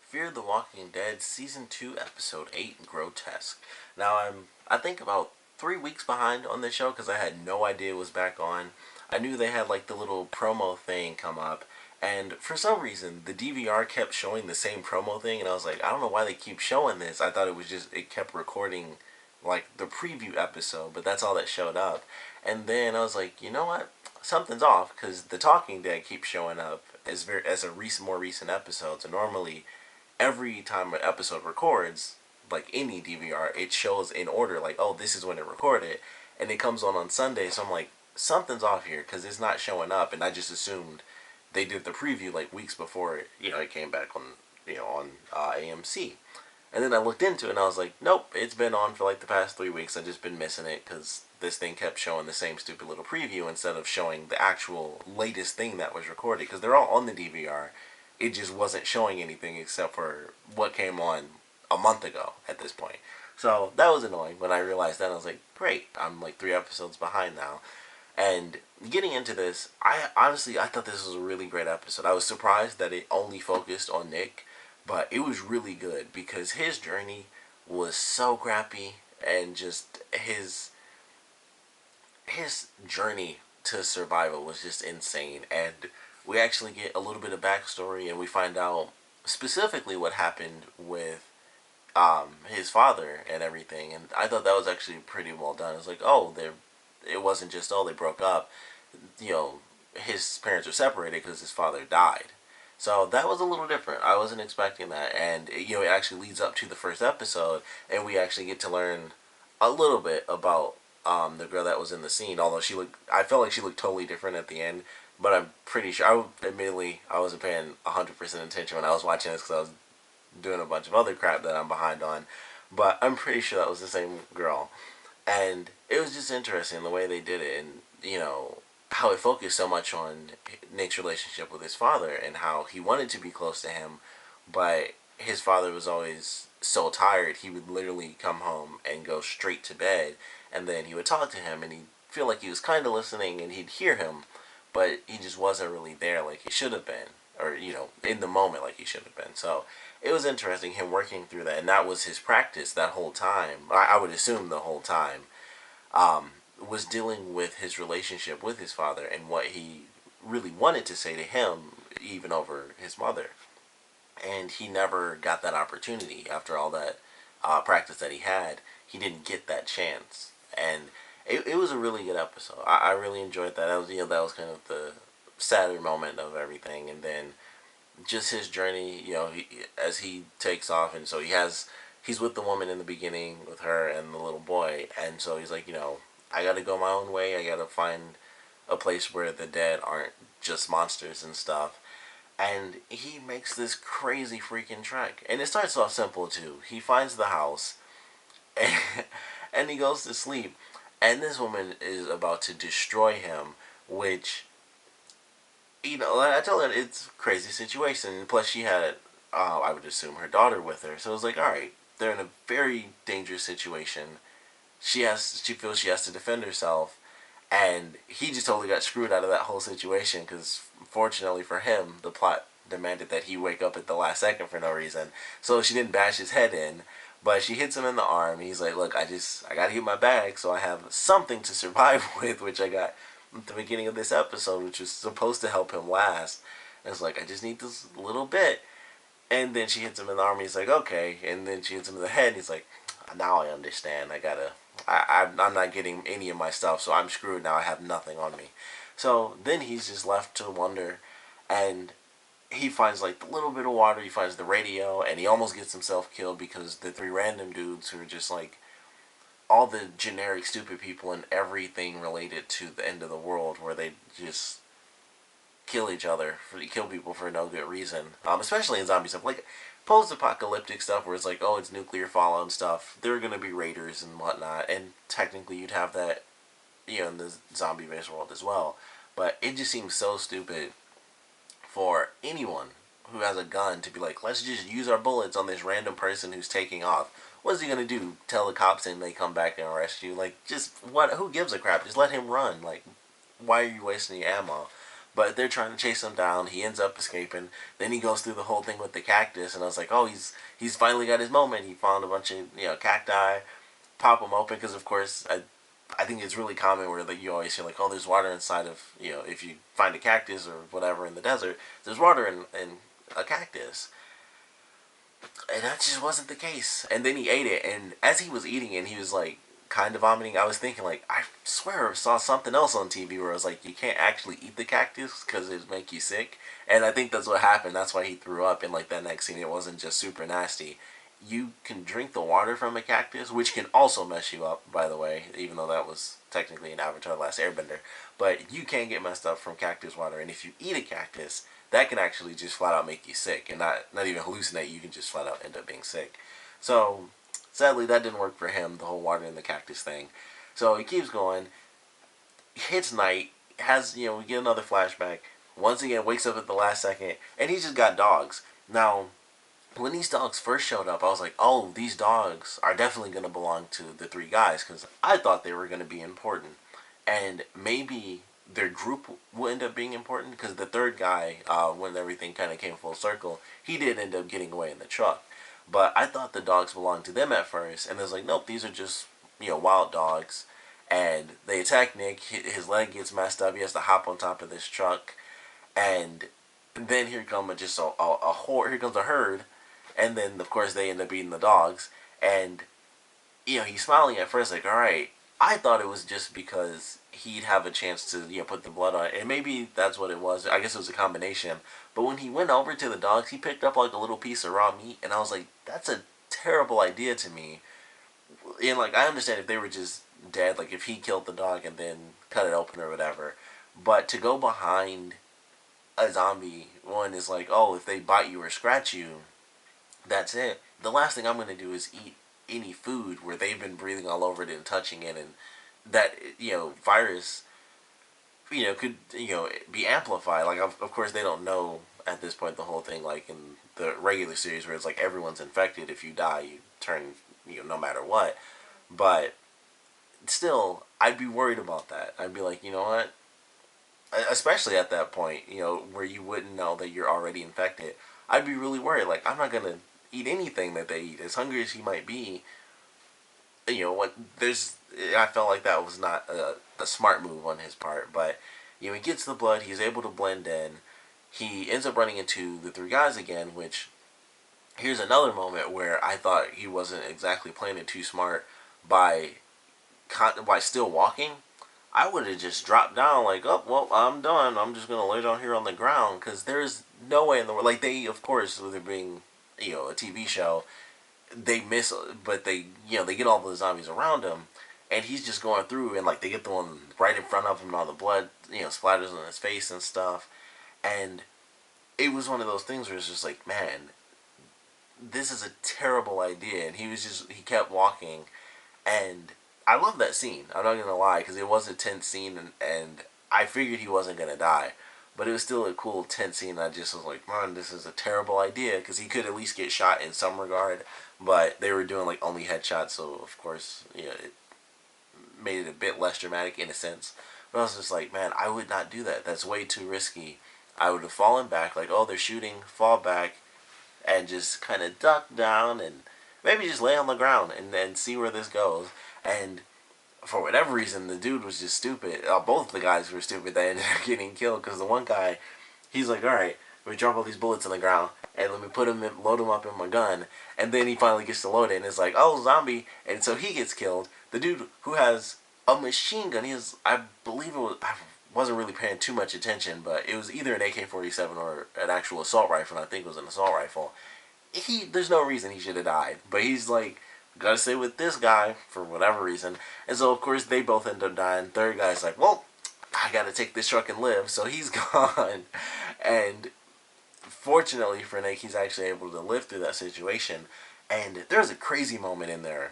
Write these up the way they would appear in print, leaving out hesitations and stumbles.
Fear the Walking Dead Season 2 Episode 8 Grotesque. Now I think about 3 weeks behind on this show because I had no idea it was back on. I knew they had like the little promo thing come up, and for some reason the DVR kept showing the same promo thing, and I was like, I don't know why they keep showing this. I thought it was just it kept recording like the preview episode, but that's all that showed up. And then I was like, you know what? Something's off because the Talking Dead keeps showing up as a more recent episode. So normally every time an episode records, like any DVR, it shows in order, like, oh, this is when it recorded, and it comes on Sunday. So I'm like, something's off here because it's not showing up, and I just assumed they did the preview like weeks before it came back on AMC. And then I looked into it and I was like, nope, it's been on for like the past 3 weeks. I've just been missing it because this thing kept showing the same stupid little preview instead of showing the actual latest thing that was recorded. Because they're all on the DVR. It just wasn't showing anything except for what came on a month ago at this point. So that was annoying when I realized that. I was like, great, I'm like 3 episodes behind now. And getting into this, I thought this was a really great episode. I was surprised that it only focused on Nick, but it was really good because his journey was so crappy, and just his journey to survival was just insane. And we actually get a little bit of backstory, and we find out specifically what happened with his father and everything. And I thought that was actually pretty well done. It was like, oh, it wasn't just, oh, they broke up. His parents were separated because his father died. So that was a little different. I wasn't expecting that, and it actually leads up to the first episode, and we actually get to learn a little bit about the girl that was in the scene. Although I felt like she looked totally different at the end, but I'm pretty sure. Admittedly, I wasn't paying 100% attention when I was watching this because I was doing a bunch of other crap that I'm behind on. But I'm pretty sure that was the same girl, and it was just interesting the way they did it, and how it focused so much on Nick's relationship with his father and how he wanted to be close to him, but his father was always so tired he would literally come home and go straight to bed, and then he would talk to him and he'd feel like he was kind of listening and he'd hear him, but he just wasn't really there like he should have been, or in the moment like he should have been. So it was interesting him working through that, and that was his practice that whole time. I would assume the whole time. Was dealing with his relationship with his father and what he really wanted to say to him, even over his mother. And he never got that opportunity after all that practice that he had. He didn't get that chance. And it was a really good episode. I really enjoyed that. That was kind of the sadder moment of everything. And then just his journey, as he takes off. And so he's with the woman in the beginning with her and the little boy. And so he's like, I gotta go my own way. I gotta find a place where the dead aren't just monsters and stuff. And he makes this crazy freaking trek. And it starts off simple too. He finds the house and, and he goes to sleep. And this woman is about to destroy him, which, I told her it's a crazy situation. Plus she had, I would assume, her daughter with her. So it was like, alright, they're in a very dangerous situation. She feels she has to defend herself, and he just totally got screwed out of that whole situation because fortunately for him, the plot demanded that he wake up at the last second for no reason. So she didn't bash his head in, but she hits him in the arm. He's like, look, I gotta get my bag so I have something to survive with, which I got at the beginning of this episode, which was supposed to help him last. And it's like, I just need this little bit. And then she hits him in the arm. He's like, okay. And then she hits him in the head. And he's like, now I understand. I'm not getting any of my stuff, so I'm screwed now. I have nothing on me. So then he's just left to wonder, and he finds like the little bit of water. He finds the radio, and he almost gets himself killed because the three random dudes who are just like all the generic stupid people and everything related to the end of the world, where they just kill people for no good reason. Especially in zombie stuff, like post-apocalyptic stuff where it's like, oh, it's nuclear fallout and stuff. There are gonna be raiders and whatnot, and technically you'd have that, in the zombie-based world as well. But it just seems so stupid for anyone who has a gun to be like, let's just use our bullets on this random person who's taking off. What is he gonna do? Tell the cops and they come back and arrest you? Like, just what? Who gives a crap? Just let him run. Like, why are you wasting your ammo? But they're trying to chase him down. He ends up escaping. Then he goes through the whole thing with the cactus, and I was like, oh, he's finally got his moment. He found a bunch of cacti, pop them open because of course I think it's really common where you always hear like, oh, there's water inside of if you find a cactus or whatever in the desert, there's water in a cactus. And that just wasn't the case. And then he ate it, and as he was eating it, he was like kind of vomiting. I was thinking like, I swear I saw something else on TV where it was like you can't actually eat the cactus because it make you sick. And I think that's what happened. That's why he threw up. And like that next scene, it wasn't just super nasty. You can drink the water from a cactus, which can also mess you up, by the way, even though that was technically an Avatar The Last Airbender. But you can get messed up from cactus water, and if you eat a cactus, that can actually just flat out make you sick, and not even hallucinate. You can just flat out end up being sick. So sadly, that didn't work for him. The whole water in the cactus thing. So he keeps going. Hits night. We get another flashback. Once again, wakes up at the last second, and he's just got dogs. Now, when these dogs first showed up, I was like, oh, these dogs are definitely going to belong to the three guys, because I thought they were going to be important. And maybe their group will end up being important, because the third guy, when everything kind of came full circle, he did end up getting away in the truck. But I thought the dogs belonged to them at first, and it was like, nope, these are just, wild dogs. And they attack Nick, his leg gets messed up, he has to hop on top of this truck, and then here comes here comes a herd, and then of course they end up eating the dogs, and he's smiling at first like, all right. I thought it was just because he'd have a chance to put the blood on it, and maybe that's what it was. I guess it was a combination. But when he went over to the dogs, he picked up like a little piece of raw meat, and I was like, that's a terrible idea to me. And like, I understand if they were just dead, like if he killed the dog and then cut it open or whatever, but to go behind a zombie one is like, oh, if they bite you or scratch you, that's it. The last thing I'm going to do is eat any food where they've been breathing all over it and touching it, and that virus could be amplified. Like of course they don't know at this point the whole thing, like in the regular series where it's like everyone's infected. If you die, you turn no matter what. But still, I'd be worried about that. I'd be like, you know what, especially at that point, where you wouldn't know that you're already infected. I'd be really worried. Like, I'm not gonna eat anything that they eat. As hungry as he might be, I felt like that was not a smart move on his part. But he gets the blood. He's able to blend in. He ends up running into the three guys again. Which, here's another moment where I thought he wasn't exactly playing it too smart by still walking. I would have just dropped down like, oh, well, I'm done. I'm just going to lay down here on the ground, because there's no way in the world. Like, they, of course, with it being, a TV show, they miss, but they get all the zombies around him, and he's just going through, and, like, they get the one right in front of him, and all the blood, splatters on his face and stuff, and it was one of those things where it's just like, man, this is a terrible idea, and he kept walking, and I love that scene. I'm not gonna lie, because it was a tense scene, and I figured he wasn't gonna die, but it was still a cool tense scene. I just was like, man, this is a terrible idea, because he could at least get shot in some regard, but they were doing like only headshots, so of course, it made it a bit less dramatic in a sense. But I was just like, man, I would not do that. That's way too risky. I would have fallen back, like, oh, they're shooting, fall back, and just kind of duck down and maybe just lay on the ground and then see where this goes. And for whatever reason, the dude was just stupid. Both the guys were stupid that ended up getting killed, because the one guy, he's like, alright, we drop all these bullets on the ground, and let me load them up in my gun. And then he finally gets to load it, and it's like, oh, zombie. And so he gets killed. The dude who has a machine gun, I believe I wasn't really paying too much attention, but it was either an AK-47 or an actual assault rifle, and I think it was an assault rifle. There's no reason he should have died, but he's like, gotta stay with this guy for whatever reason. And so of course they both end up dying. Third guy's like, well, I gotta take this truck and live, so he's gone. And fortunately for Nick, he's actually able to live through that situation. And there's a crazy moment in there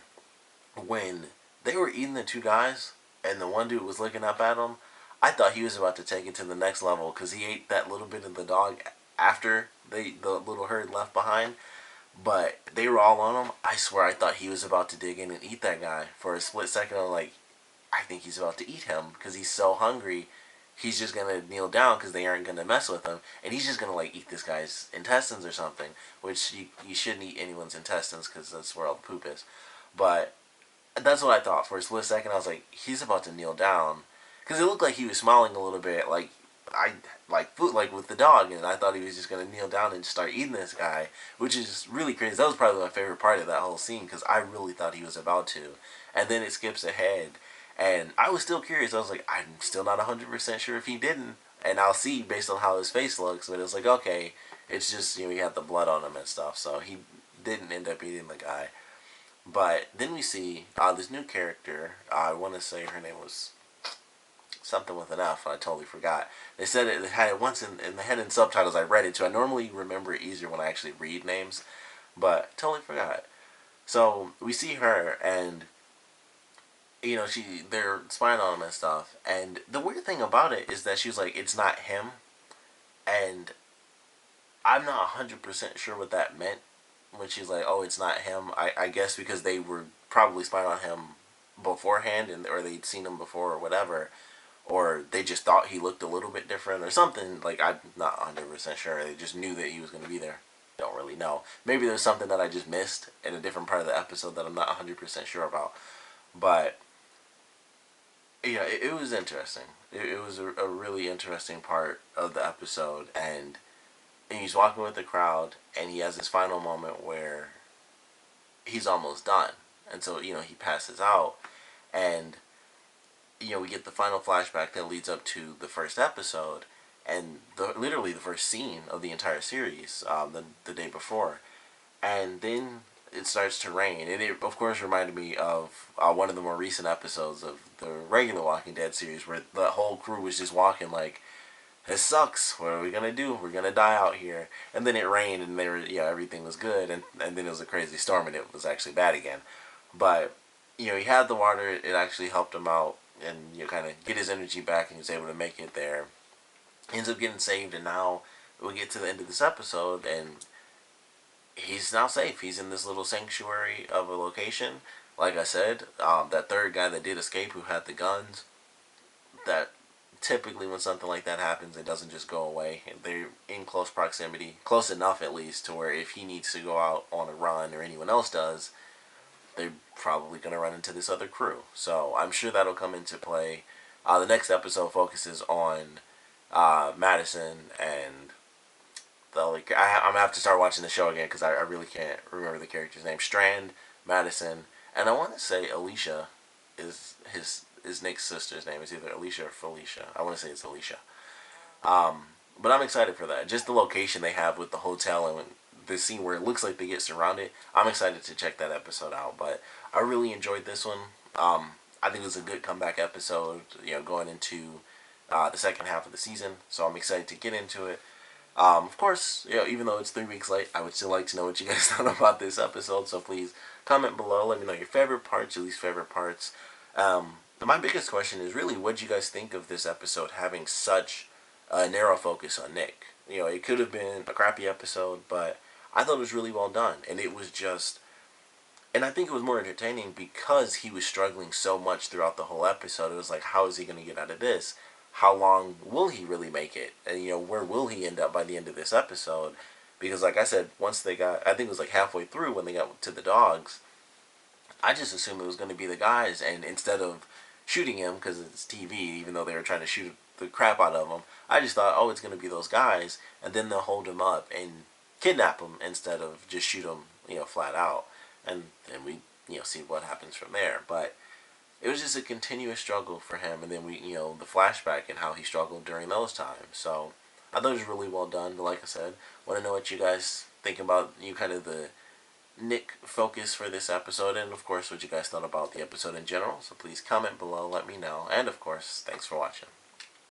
when they were eating the two guys and the one dude was looking up at him. I thought he was about to take it to the next level, because he ate that little bit of the dog after the little herd left behind. But they were all on him. I swear I thought he was about to dig in and eat that guy. For a split second, I'm like, I think he's about to eat him, because he's so hungry. he's just gonna kneel down because they aren't gonna mess with him, and he's just gonna like eat this guy's intestines or something. Which you shouldn't eat anyone's intestines because that's where all the poop is. But that's what I thought for a split second. I was like, he's about to kneel down because it looked like he was smiling a little bit, like with the dog, and I thought he was just gonna kneel down and start eating this guy, which is really crazy. That was probably my favorite part of that whole scene because I really thought he was about to, and then it skips ahead, and I was still curious. I was like, I'm still not 100% sure if he didn't, and I'll see based on how his face looks. But it was like, okay, it's just he had the blood on him and stuff, so he didn't end up eating the guy. But then we see this new character. I want to say her name was something with an F. I totally forgot. They said it had it once in the hidden subtitles. I read it too. I normally remember it easier when I actually read names, but totally forgot. So we see her, and they're spying on him and stuff. And the weird thing about it is that she was like, "It's not him," and I'm not 100% sure what that meant when she's like, "Oh, it's not him." I guess because they were probably spying on him beforehand, or they'd seen him before or whatever, or they just thought he looked a little bit different or something. Like, I'm not 100% sure. They just knew that he was going to be there. Don't really know. Maybe there's something that I just missed in a different part of the episode that I'm not 100% sure about. But yeah, it was interesting. It was a really interesting part of the episode, and he's walking with the crowd, and he has this final moment where he's almost done, and so he passes out, and we get the final flashback that leads up to the first episode, and literally the first scene of the entire series, the day before, and then it starts to rain, and it of course reminded me of one of the more recent episodes of the regular Walking Dead series, where the whole crew was just walking like, this sucks. What are we gonna do? We're gonna die out here. And then it rained, and everything was good, and then it was a crazy storm, and it was actually bad again. But he had the water. It actually helped him out, and kind of get his energy back, and he was able to make it there. He ends up getting saved, and now we get to the end of this episode, and he's now safe. He's in this little sanctuary of a location. Like I said, that third guy that did escape, who had the guns, that typically when something like that happens, it doesn't just go away. They're in close proximity, close enough at least, to where if he needs to go out on a run, or anyone else does, they're probably going to run into this other crew. So I'm sure that'll come into play. The next episode focuses on Madison and I'm going to have to start watching the show again because I really can't remember the character's name. Strand, Madison, and I want to say Alicia is Nick's sister's name. It's either Alicia or Felicia. I want to say it's Alicia. But I'm excited for that. Just the location they have with the hotel and the scene where it looks like they get surrounded. I'm excited to check that episode out. But I really enjoyed this one. I think it was a good comeback episode, going into the second half of the season. So I'm excited to get into it. Of course, even though it's 3 weeks late, I would still like to know what you guys thought about this episode. So please comment below. Let me know your favorite parts, your least favorite parts. My biggest question is really, what do you guys think of this episode having such a narrow focus on Nick? It could have been a crappy episode, but I thought it was really well done. And it was just, and I think it was more entertaining because he was struggling so much throughout the whole episode. It was like, how is he going to get out of this? How long will he really make it? And, where will he end up by the end of this episode? Because like I said, once they got, I think it was like halfway through when they got to the dogs, I just assumed it was going to be the guys, and instead of shooting him, because it's TV, even though they were trying to shoot the crap out of him, I just thought, oh, it's going to be those guys, and then they'll hold him up and kidnap him instead of just shoot him, flat out, and then we, see what happens from there. But it was just a continuous struggle for him, and then we, the flashback and how he struggled during those times. So I thought it was really well done. But like I said, want to know what you guys think about kind of the Nick focus for this episode, and of course what you guys thought about the episode in general. So please comment below, let me know, and of course, thanks for watching.